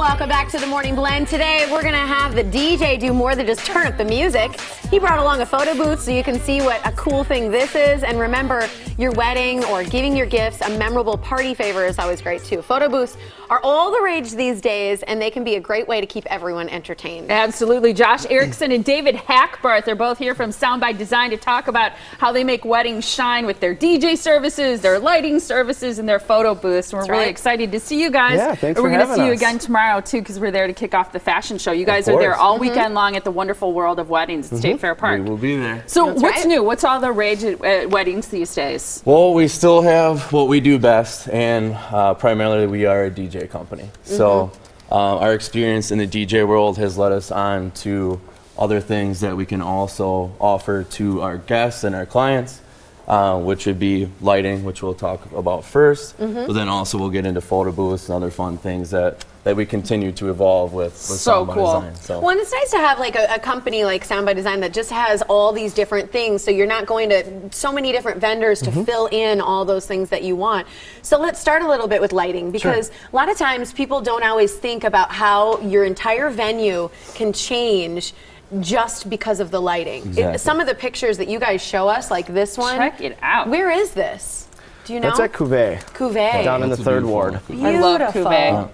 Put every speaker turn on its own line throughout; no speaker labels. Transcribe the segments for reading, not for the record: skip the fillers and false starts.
welcome back to the Morning Blend. Today we're going to have the DJ do more than just turn up the music. He brought along a photo booth so you can see what a cool thing this is. And remember, your wedding or giving your gifts a memorable party favor is always great too. Photo booths are all the rage these days, and they can be a great way to keep everyone entertained.
Absolutely. Josh Erickson and David Hackbarth are both here from Sound by Design to talk about how they make weddings shine with their DJ services, their lighting services, and their photo booths. And we're really excited to see you guys.
Yeah, thanks for having us.
We're going to see you again tomorrow too, because we're there to kick off the fashion show. You guys are there all weekend long at the wonderful World of Weddings at State Fair Park.
We will be there.
So what's new? What's all the rage at weddings these days?
Well, we still have what we do best, and primarily we are a DJ company. So our experience in the DJ world has led us on to other things that we can also offer to our guests and our clients, which would be lighting, which we'll talk about first, but then also we'll get into photo booths and other fun things that we continue to evolve with Sound by Design. So.
Well, and it's nice to have like a company like Sound by Design that just has all these different things, so you're not going to so many different vendors to fill in all those things that you want. So let's start a little bit with lighting, because a lot of times people don't always think about how your entire venue can change just because of the lighting. Some of the pictures that you guys show us, like this one.
Check it out.
Where is this? Do you know?
That's at Cuvée.
Cuvée.
Down in the third ward.
Beautiful.
I love Cuvée.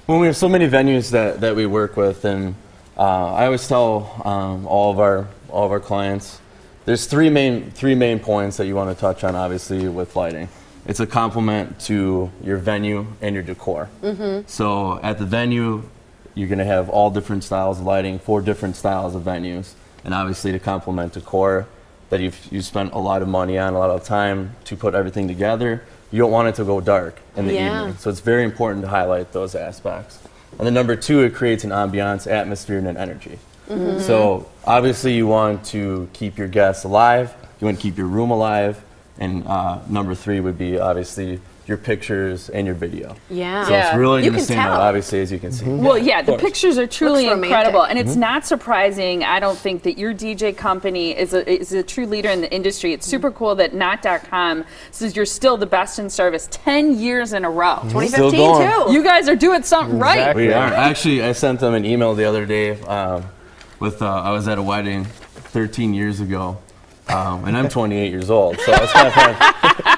Well, we have so many venues that we work with, and I always tell all of our clients, there's three main points that you want to touch on, obviously, with lighting. It's a complement to your venue and your decor. So at the venue, you're going to have all different styles of lighting, 4 different styles of venues, and obviously to complement decor that you've spent a lot of money on, a lot of time to put everything together. You don't want it to go dark in the evening, so it's very important to highlight those aspects. And then number 2, it creates an ambiance, atmosphere, and an energy. So obviously you want to keep your guests alive, you want to keep your room alive, and number 3 would be obviously your pictures and your video. So it's really going to stand out, obviously, as you can see.
Well, yeah, the pictures are truly incredible, and it's not surprising, I don't think, that your DJ company is a true leader in the industry. It's super cool that Not.com says you're still the best in service 10 years in a row.
2015 too.
You guys are doing something right.
We are. Actually, I sent them an email the other day with I was at a wedding 13 years ago. And I'm 28 years old, so it's kind of fun.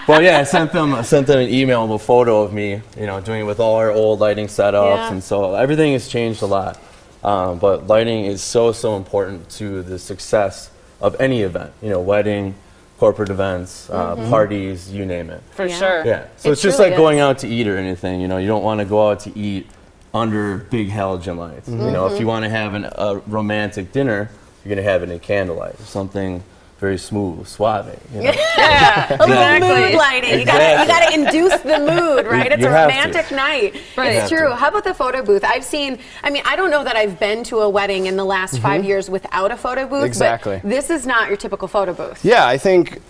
But yeah, I sent them an email with a photo of me, doing it with all our old lighting setups, and so everything has changed a lot. But lighting is so important to the success of any event. Wedding, corporate events, parties, you name it.
For sure.
Yeah. So it's just like going out to eat or anything. You don't want to go out to eat under big halogen lights. If you want to have a romantic dinner, you're going to have it in candlelight or something very smooth, suave.
Yeah,
a little mood lighting. You got to induce the mood, right? It's a romantic night. It's true. How about the photo booth? I don't know that I've been to a wedding in the last 5 years without a photo booth. But this is not your typical photo booth.
Yeah, I think,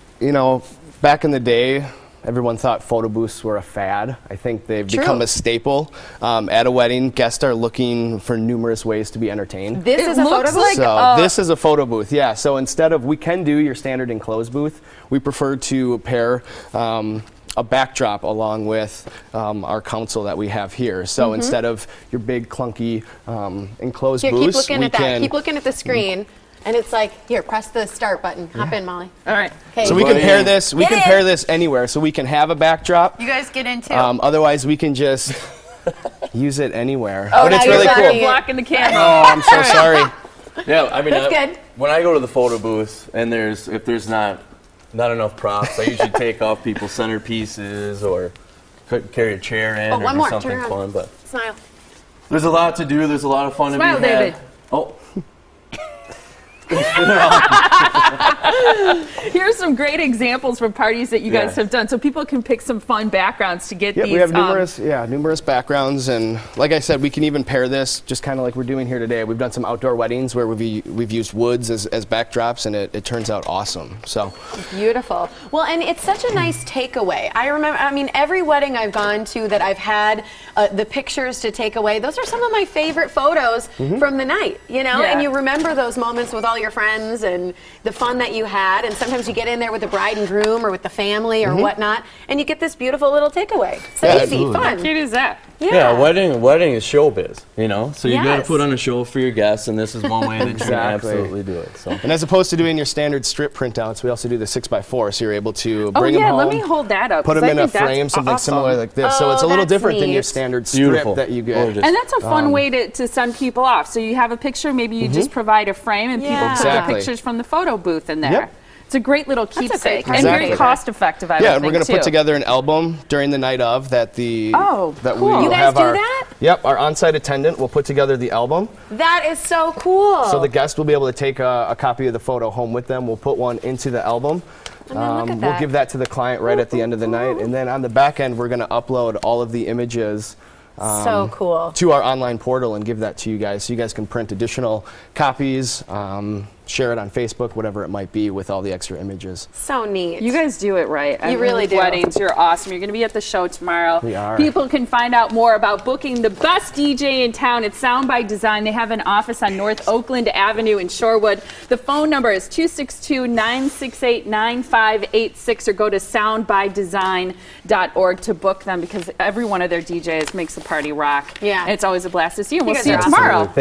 back in the day, everyone thought photo booths were a fad. I think they've become a staple. At a wedding, guests are looking for numerous ways to be entertained.
This is a photo booth?
This is a photo booth, yeah. So instead of, we can do your standard enclosed booth, we prefer to pair a backdrop along with our console that we have here. So instead of your big clunky enclosed booths,
keep looking at the screen. And it's like, here, press the start button. Hop in, Molly.
All right.
Okay.
So we can pair this. We can pair this anywhere. So we can have a backdrop.
You guys get into.
Otherwise, we can just use it anywhere.
Oh,
but it's really cool.
You're blocking the camera.
Oh, I'm so sorry.
Yeah,
that's good.
When I go to the photo booth and if there's not enough props, I usually take off people's centerpieces or carry a chair in or do something fun. But
smile.
There's a lot to do. There's a lot of fun to be had.
Smile, David.
Oh.
Here's some great examples from parties that you guys have done, so people can pick some fun backgrounds to get these.
We have numerous backgrounds, and like I said, we can even pair this just kind of like we're doing here today. We've done some outdoor weddings where we've used woods as backdrops, and it turns out awesome. So
beautiful. Well, and it's such a nice takeaway. I remember, every wedding I've gone to that I've had the pictures to take away. Those are some of my favorite photos from the night. And you remember those moments with all your friends and the fun that you had, and sometimes you get in there with the bride and groom or with the family or whatnot, and you get this beautiful little takeaway. So easy, fun.
How cute is that?
Yeah, wedding is showbiz, you know? So you got to
Yes.
put on a show for your guests, and this is one way that you can
Exactly.
absolutely do it. So.
And as opposed to doing your standard strip printouts, we also do the 6x4, so you're able to bring them home.
let me hold that up.
Put
'cause
them
I
in a
think that's
frame, something
awesome.
similar like this. So it's a
Oh,
little
that's
different than your
neat.
standard strip
Beautiful.
that you get.
Gorgeous.
And that's a fun way to send people off. So you have a picture, maybe you just provide a frame and people put
Exactly.
the pictures from the photo booth in there.
Yep.
It's a great little
a great
keepsake and
concept.
very cost effective, I would
Yeah,
think,
we're going to
too.
put together an album during the night of that the that
cool.
we will
You guys
have
do
our
that?
Yep, our on-site attendant will put together the album.
That is so cool.
So the guest will be able to take a copy of the photo home with them. We'll put one into the album.
I mean, look at
We'll
that.
give that to the client right at the end of the night, and then on the back end, we're going to upload all of the images
so cool.
to our online portal and give that to you guys, so you guys can print additional copies, share it on Facebook, whatever it might be, with all the extra images.
So neat.
You guys do it right.
You really do.
Weddings, you're awesome. You're going to be at the show tomorrow.
We are.
People can find out more about booking the best DJ in town at Sound by Design. They have an office on North Oakland Avenue in Shorewood. The phone number is 262-968-9586, or go to soundbydesign.org to book them, because every one of their DJs makes the party rock.
Yeah.
And it's always a blast to see you. We'll
guys
see you
are awesome.
tomorrow.
Thank